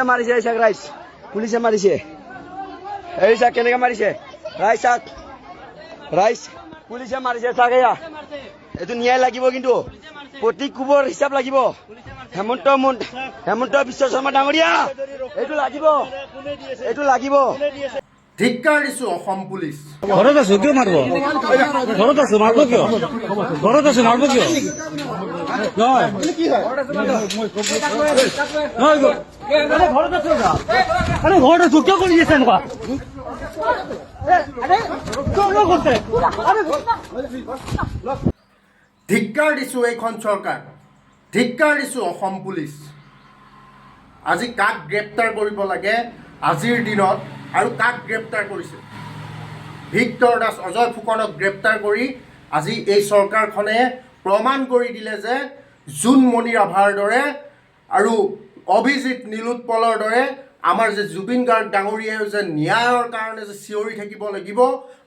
মাৰিছে চাক ৰাইজ পুলিচে মাৰিছে এই চাক কেনেকে মাৰিছে ৰাইজ পুলিচে মাৰিছে চাক এয়া এইটো ন্যায় লাগিব কিন্তু প্ৰতি কুবৰ হিচাপ লাগিব হেমন্ত বিশ্ব শৰ্মা ডাঙৰীয়া এইটো লাগিব ধিক্কাৰ দিছো অসম পুলিচ ঘৰত আছো কিয় মাৰিব ঘৰত আছো মাৰিব কিয় ঘৰত আছো মাৰিব কিয় নহয় ঘৰত আছো কিয় কৰি আছে এনেকুৱা ধিক্কাৰ দিছো এইখন চৰকাৰ ধিক্কাৰ দিছো অসম পুলিচ আজি কাক গ্ৰেপ্তাৰ কৰিব লাগে আজিৰ দিনত আৰু কাক গ্ৰেপ্তাৰ কৰিছে ভিক্টৰ দাস অজয় ফুকনক গ্ৰেপ্তাৰ কৰি আজি এই চৰকাৰখনে প্ৰমাণ কৰি দিলে যে জোনমণি ৰাভাৰ দৰে আৰু অভিজিত নীলোৎপলৰ দৰে আমাৰ যে জুবিন গাৰ্গ ডাঙৰীয়াও যে ন্যায়ৰ কাৰণে যে চিঞৰি থাকিব লাগিব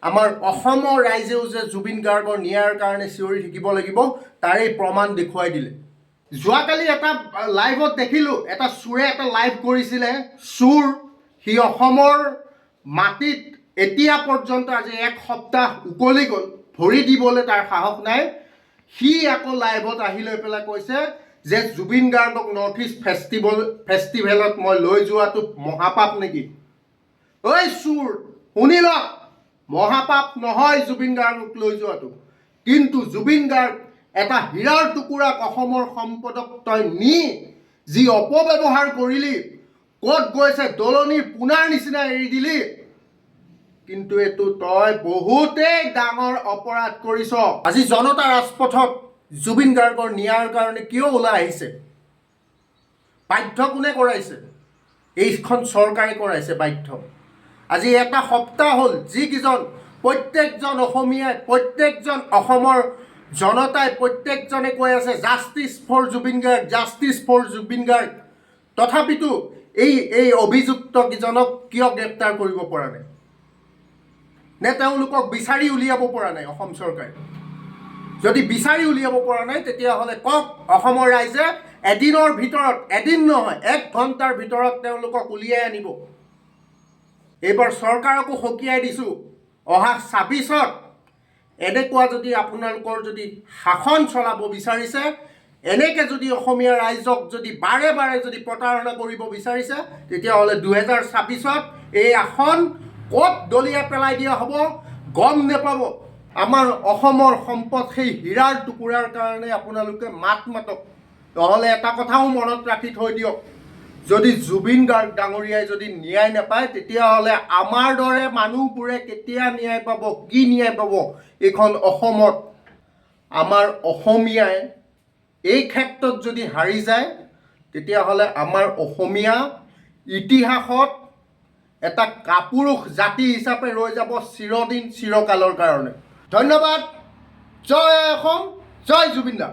আমাৰ অসমৰ ৰাইজেও যে জুবিন গাৰ্গৰ ন্যায়ৰ কাৰণে চিঞৰি থাকিব লাগিব তাৰে প্ৰমাণ দেখুৱাই দিলে যোৱাকালি এটা লাইভত দেখিলোঁ এটা চোৰে এটা লাইভ কৰিছিলে চোৰ সি অসমৰ মাটিত এতিয়া পৰ্যন্ত আজি এক সপ্তাহ উকলি গ'ল ভৰি দিবলৈ তাৰ সাহস নাই সি আকৌ লাইভত আহি লৈ পেলাই কৈছে যে জুবিন গাৰ্গক নৰ্থ ইষ্ট ফেষ্টিভেলত মই লৈ যোৱাটো মহাপাপ নেকি ঐ চোৰ শুনি ল মহাপাপ নহয় জুবিন গাৰ্গক লৈ যোৱাটো কিন্তু জুবিন গাৰ্গ এটা হীৰাৰ টুকুৰাক অসমৰ সম্পদক তই নি যি অপব্যৱহাৰ কৰিলি ক'ত গৈছে দলনিৰ পোনাৰ নিচিনা এৰি দিলি কিন্তু এইটো তই বহুতেই ডাঙৰ অপৰাধ কৰিছ আজি জনতা ৰাজপথত জুবিন গাৰ্গৰ ন্যায়ৰ কাৰণে কিয় ওলাই আহিছে বাধ্য কোনে কৰাইছে এইখন চৰকাৰে কৰাইছে বাধ্য আজি এটা সপ্তাহ হ'ল যিকেইজন প্ৰত্যেকজন অসমীয়াই প্ৰত্যেকজন অসমৰ জনতাই প্ৰত্যেকজনে কৈ আছে জাষ্টিছ ফৰ জুবিন গাৰ্গ তথাপিতো এই অভিযুক্ত কেইজনক কিয় গ্ৰেপ্তাৰ কৰিব পৰা নাই নে তেওঁলোকক বিচাৰি উলিয়াব পৰা নাই অসম চৰকাৰে যদি বিচাৰি উলিয়াব পৰা নাই তেতিয়াহ'লে কওক অসমৰ ৰাইজে এদিনৰ ভিতৰত এদিন নহয় 1 ঘণ্টাৰ ভিতৰত তেওঁলোকক উলিয়াই আনিব এইবাৰ চৰকাৰকো সকীয়াই দিছোঁ অহা 26ত এনেকুৱা যদি আপোনালোকৰ যদি শাসন চলাব বিচাৰিছে এনেকৈ যদি অসমীয়া ৰাইজক যদি বাৰে বাৰে যদি প্ৰতাৰণা কৰিব বিচাৰিছে তেতিয়াহ'লে 2026ত এই আসন ক'ত দলিয়াই পেলাই দিয়া হ'ব গম নেপাব আমাৰ অসমৰ সম্পদ সেই হীৰাৰ টুকুৰাৰ কাৰণে আপোনালোকে মাত মাতক নহ'লে এটা কথাও মনত ৰাখি থৈ দিয়ক যদি জুবিন গাৰ্গ ডাঙৰীয়াই যদি ন্যায় নাপায় তেতিয়াহ'লে আমাৰ দৰে মানুহবোৰে কেতিয়া ন্যায় পাব কি ন্যায় পাব এইখন অসমত আমাৰ অসমীয়াই এই ক্ষেত্ৰত যদি হাৰি যায় তেতিয়াহ'লে আমাৰ অসমীয়া ইতিহাসত এটা কাপুৰুষ জাতি হিচাপে ৰৈ যাব চিৰদিন চিৰকালৰ কাৰণে ধন্যবাদ জয় অসম জয় জুবিন দা